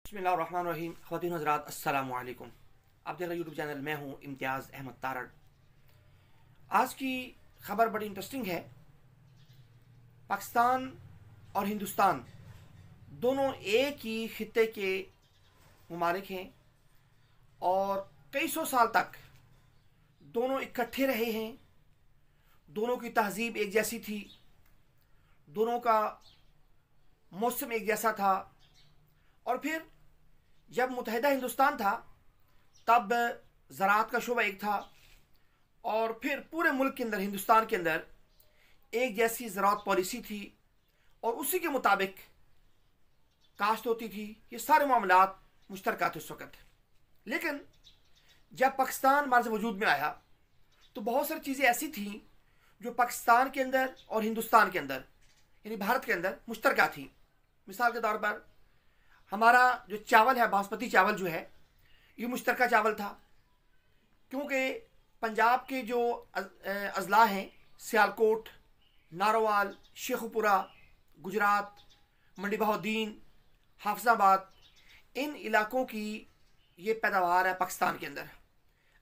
बिस्मिल्लाहिर्रहमानिर्रहीम। ख़वातीन हज़रात अस्सलामु अलैकुम। आप देख रहे यूट्यूब चैनल, मैं हूँ इम्तियाज़ अहमद तारड़। आज की ख़बर बड़ी इंटरेस्टिंग है। पाकिस्तान और हिंदुस्तान दोनों एक ही खित्ते के ममालिक हैं और कई सौ साल तक दोनों इकट्ठे रहे हैं। दोनों की तहज़ीब एक जैसी थी, दोनों का मौसम एक जैसा था। और फिर जब मुत्तहिदा हिंदुस्तान था तब ज़राअत का शोबा एक था और फिर पूरे मुल्क के अंदर, हिंदुस्तान के अंदर एक जैसी ज़राअत पॉलिसी थी और उसी के मुताबिक काश्त होती थी। ये सारे मामलात मुश्तरका थे उस वक़्त। लेकिन जब पाकिस्तान हमारे से वजूद में आया तो बहुत सारी चीज़ें ऐसी थीं जो पाकिस्तान के अंदर और हिंदुस्तान के अंदर, यानी भारत के अंदर, मुश्तरका थी। मिसाल के तौर पर हमारा जो चावल है, बासमती चावल जो है, ये मुश्तरका चावल था, क्योंकि पंजाब के जो अजला हैं, सियालकोट, नारोवाल, शेखुपुरा, गुजरात, मंडी बहाउद्दीन, हाफिजाबाद, इन इलाकों की ये पैदावार है पाकिस्तान के अंदर।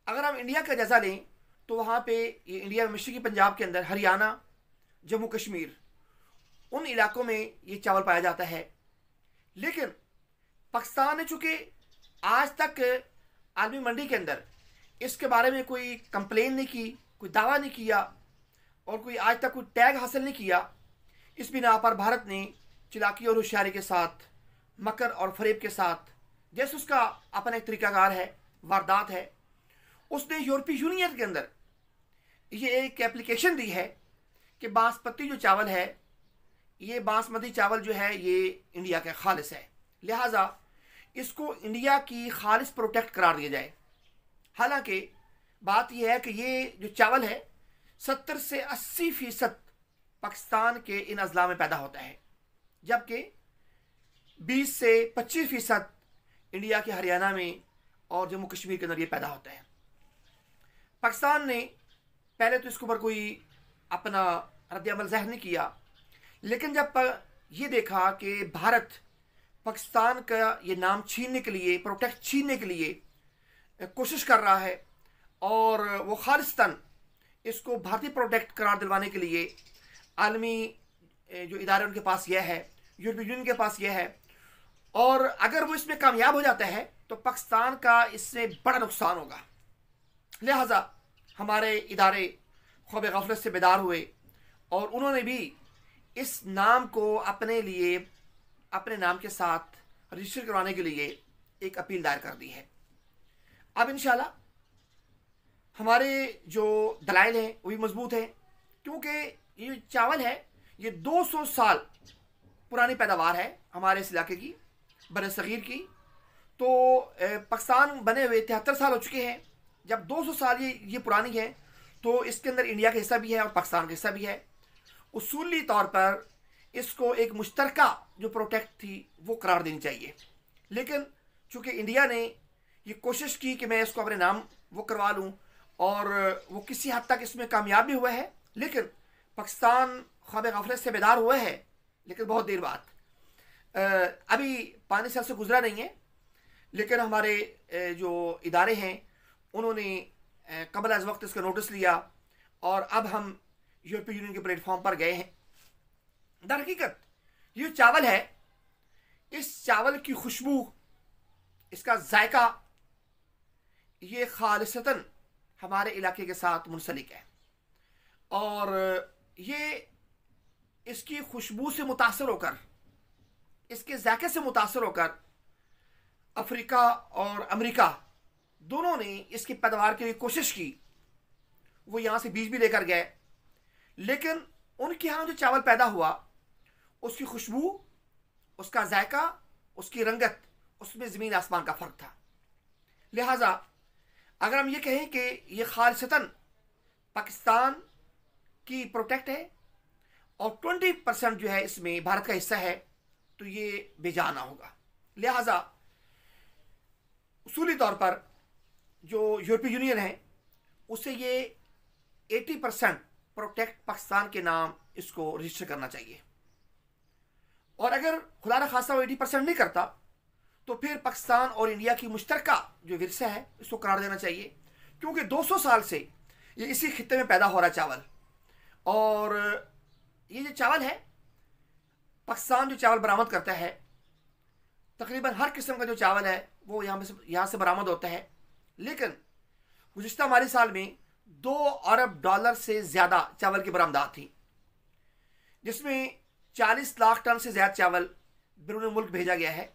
अगर हम इंडिया का जायज़ा लें तो वहाँ पे ये इंडिया में मशरक़ी पंजाब के अंदर, हरियाणा, जम्मू कश्मीर, उन इलाकों में ये चावल पाया जाता है। लेकिन पाकिस्तान ने चूँकि आज तक आलमी मंडी के अंदर इसके बारे में कोई कंप्लेन नहीं की, कोई दावा नहीं किया और कोई आज तक कोई टैग हासिल नहीं किया, इस बिना पर भारत ने चालाकी और होशियारी के साथ, मकर और फरेब के साथ, जैसे उसका अपना एक तरीकाकार है, वारदात है, उसने यूरोपीय यूनियन के अंदर ये एक एप्लीकेशन दी है कि बासमती जो चावल है, ये बासमती चावल जो है ये इंडिया का खालिस है, लिहाजा इसको इंडिया की खालिस प्रोटेक्ट करार दिया जाए। हालांकि बात यह है कि ये जो चावल है 70 से 80% पाकिस्तान के इन अजला में पैदा होता है, जबकि 20 से 25% इंडिया के हरियाणा में और जम्मू कश्मीर के अंदर ये पैदा होता है। पाकिस्तान ने पहले तो इसके ऊपर कोई अपना रद्द-ए-अमल ज़ाहिर नहीं किया, लेकिन जब ये देखा कि भारत पाकिस्तान का ये नाम छीनने के लिए, प्रोटेक्ट छीनने के लिए कोशिश कर रहा है और वो खालिस्तान इसको भारतीय प्रोटेक्ट करार दिलवाने के लिए आलमी जो इदारे उनके पास यह है, यूरोपीय यूनियन के पास यह है, और अगर वो इसमें कामयाब हो जाता है तो पाकिस्तान का इससे बड़ा नुकसान होगा। लिहाजा हमारे इदारे ख्वाब गफलत से बेदार हुए और उन्होंने भी इस नाम को अपने लिए, अपने नाम के साथ रजिस्टर करवाने के लिए एक अपील दायर कर दी है। अब इंशाल्लाह हमारे जो दलाइल हैं वो भी मजबूत हैं, क्योंकि ये चावल है ये 200 साल पुरानी पैदावार है हमारे इस इलाके की, बरसगीर की। तो पाकिस्तान बने हुए 73 साल हो चुके हैं। जब 200 साल ये पुरानी है तो इसके अंदर इंडिया का हिस्सा भी है और पाकिस्तान का हिस्सा भी है। उसूली तौर पर इसको एक मुश्तरका जो प्रोटेक्ट थी वो करार देनी चाहिए, लेकिन चूँकि इंडिया ने ये कोशिश की कि मैं इसको अपने नाम वो करवा लूँ और वो किसी हद तक इसमें कामयाब भी हुआ है, लेकिन पाकिस्तान ख्वाब गफलत से बेदार हुआ है, लेकिन बहुत देर बाद। अभी 5 साल से गुजरा नहीं है, लेकिन हमारे जो इदारे हैं उन्होंने कबल अज़ वक्त इसका नोटिस लिया और अब हम यूरोपीय यूनियन के प्लेटफॉर्म पर गए हैं। दर हकीकत ये चावल है, इस चावल की खुशबू, इसका जायका, ये खालिसतन हमारे इलाके के साथ मुंसलिक है और ये इसकी खुशबू से मुतासर होकर, इसके जायके से मुतासर होकर अफ्रीका और अमेरिका दोनों ने इसकी पैदावार के लिए कोशिश की। वो यहाँ से बीज भी लेकर गए, लेकिन उनके यहाँ जो चावल पैदा हुआ उसकी खुशबू, उसका जायका, उसकी रंगत, उसमें ज़मीन आसमान का फ़र्क था। लिहाजा अगर हम ये कहें कि ये खालिसतन पाकिस्तान की प्रोटेक्ट है और 20% जो है इसमें भारत का हिस्सा है, तो ये बेजाना होगा। लिहाजा उसूली तौर पर जो यूरोपीय यूनियन है उसे ये 80% प्रोटेक्ट पाकिस्तान के नाम इसको रजिस्टर करना चाहिए, और अगर खुदा न खासा वो 80% नहीं करता तो फिर पाकिस्तान और इंडिया की मुश्तरका जो विरसा है इसको करार देना चाहिए, क्योंकि 200 साल से ये इसी खित्ते में पैदा हो रहा चावल। और ये जो चावल है, पाकिस्तान जो चावल बरामद करता है, तकरीबन हर किस्म का जो चावल है वो यहाँ से बरामद होता है। लेकिन गुज़िश्ता माली साल में 2 अरब डॉलर से ज़्यादा चावल की बरामदात थी, जिसमें 40 लाख टन से ज़्यादा चावल बैरून मुल्क भेजा गया है।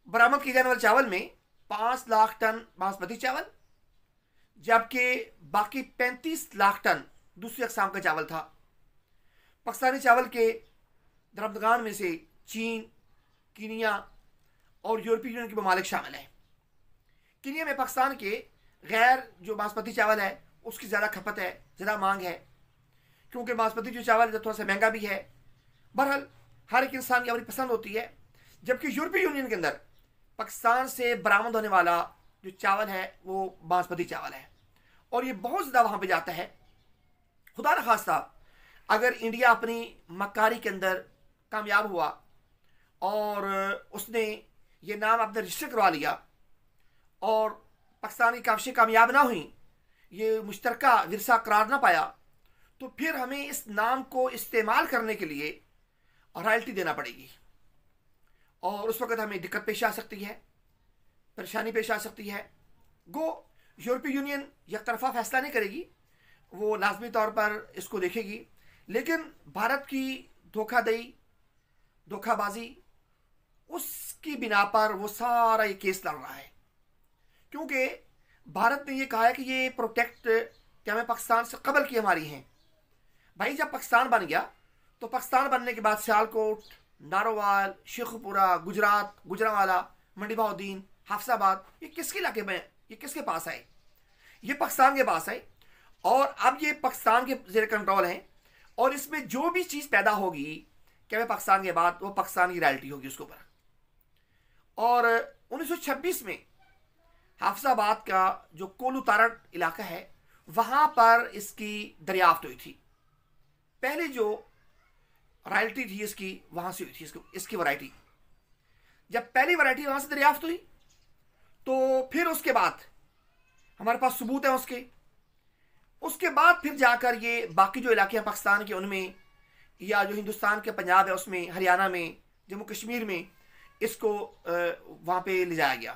बरामद किए जाने वाले चावल में 5 लाख टन बासमती चावल, जबकि बाकी 35 लाख टन दूसरी अक़साम का चावल था। पाकिस्तानी चावल के दरमदगान में से चीन, कीनिया और यूरोपीय यूनियन के ममालिक शामिल हैं। कीनिया में पाकिस्तान के गैर जो बासमती चावल है उसकी ज़्यादा खपत है, ज़्यादा मांग है, क्योंकि बासमती जो चावल है थोड़ा सा महंगा भी है। बहरहाल हर एक इंसान की अपनी पसंद होती है। जबकि यूरोपीय यूनियन के अंदर पाकिस्तान से बरामद होने वाला जो चावल है वो बासमती चावल है, और ये बहुत ज़्यादा वहाँ पे जाता है। खुदा न खास्ता अगर इंडिया अपनी मक्कारी के अंदर कामयाब हुआ और उसने ये नाम अपने रजिस्टर करवा लिया और पाकिस्तान की काविशें कामयाब ना हुई, ये मुश्तरका विरसा करार ना पाया, तो फिर हमें इस नाम को इस्तेमाल करने के लिए रॉयल्टी देना पड़ेगी, और उस वक़्त हमें दिक्कत पेश आ सकती है, परेशानी पेश आ सकती है। गो यूरोपीय यूनियन एक तरफा फैसला नहीं करेगी, वो लाजमी तौर पर इसको देखेगी, लेकिन भारत की धोखाबाजी उसकी बिना पर वो सारा ये केस लड़ रहा है, क्योंकि भारत ने ये कहा है कि ये प्रोटेक्ट क्या में पाकिस्तान से कबल की हमारी हैं। भाई जब पाकिस्तान बन गया तो पाकिस्तान बनने के बाद सियालकोट, नारोवाल, शेखुपुरा, गुजरात, गुजरांवाला, मंडी बहाउद्दीन, हाफसाबाद, ये किसके इलाके में, ये किसके पास आए? ये पाकिस्तान के पास आए, और अब ये पाकिस्तान के ज़ेर कंट्रोल हैं, और इसमें जो भी चीज़ पैदा होगी क्या में पाकिस्तान के बाद वो पाकिस्तान की रॉयल्टी होगी उसके ऊपर। और 1926 में हाफसाबाद का जो कोलू तारड़ इलाका है वहाँ पर इसकी दरियाफ्त हुई थी। पहले जो रॉयल्टी थी इसकी वहाँ से हुई थी, इसकी वैरायटी। जब पहली वैरायटी वहाँ से दरियाफ्त हुई तो फिर उसके बाद हमारे पास सबूत है उसके बाद फिर जाकर ये बाकी जो इलाके हैं पाकिस्तान के उनमें, या जो हिंदुस्तान के पंजाब है उसमें, हरियाणा में, जम्मू कश्मीर में इसको वहाँ पे ले जाया गया।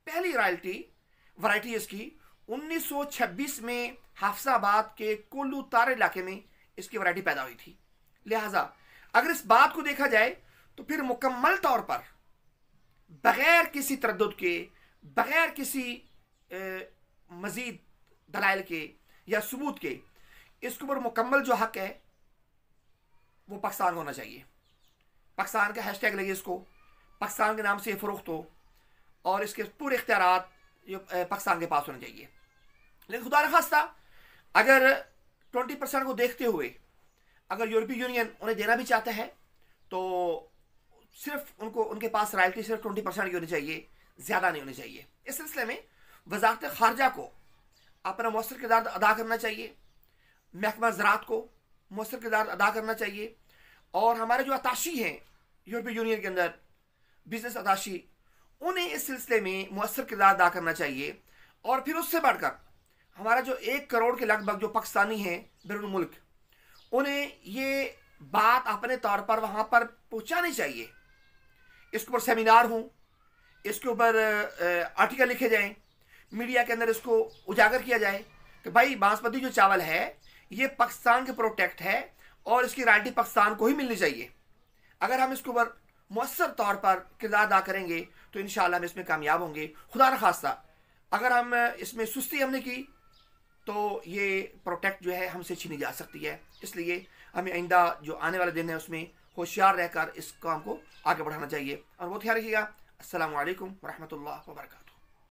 पहली वैरायटी इसकी 1926 में हाफसाबाद के कोल्लू तार इलाके में इसकी वैरायटी पैदा हुई थी। लिहाजा अगर इस बात को देखा जाए तो फिर मुकम्मल तौर पर बगैर किसी तरद्दुद के, बगैर किसी मज़ीद दलाइल के या सबूत के, इसके ऊपर मुकम्मल जो हक है वो पाकिस्तान होना चाहिए। पाकिस्तान का हैशटैग लगे, इसको पाकिस्तान के नाम से फ़रोख्त हो, और इसके पूरे इख्तियारात पाकिस्तान के पास होने चाहिए। लेकिन खुदा न खास्ता अगर 20% को देखते हुए अगर यूरोपीय यूनियन उन्हें देना भी चाहता है तो सिर्फ उनके पास रॉयल्टी सिर्फ 20% की होनी चाहिए, ज़्यादा नहीं होनी चाहिए। इस सिलसिले में वज़ारत ख़ारजा को अपना मौसर किरदार अदा करना चाहिए, महकमा ज़राअत को मौसर किरदार अदा करना चाहिए, और हमारे जो अताशी हैं यूरोपीय यूनियन के अंदर, बिजनेस अताशी, उन्हें इस सिलसिले में मौसर किरदार अदा करना चाहिए। और फिर उससे बढ़कर हमारा जो 1 करोड़ के लगभग जो पाकिस्तानी हैं बैरून मुल्क, उन्हें ये बात अपने तौर पर वहाँ पर पहुँचानी चाहिए। इसके ऊपर सेमिनार हों, इसके ऊपर आर्टिकल लिखे जाएं, मीडिया के अंदर इसको उजागर किया जाए कि भाई बासमती जो चावल है ये पाकिस्तान के प्रोटेक्ट है और इसकी रॉयल्टी पाकिस्तान को ही मिलनी चाहिए। अगर हम इसके ऊपर मुअस्सर तौर पर किरदार अदा करेंगे तो इंशाअल्लाह हम इसमें कामयाब होंगे। खुदा न खास्ता अगर हम इसमें सुस्ती हमने की तो ये प्रोटेक्ट जो है हमसे छीनी जा सकती है। इसलिए हमें आइंदा जो आने वाले दिन है उसमें होशियार रहकर इस काम को आगे बढ़ाना चाहिए। और बहुत ख्याल रखिएगा। अस्सलामु अलैकुम वरहमतुल्लाह वबरकातुहू।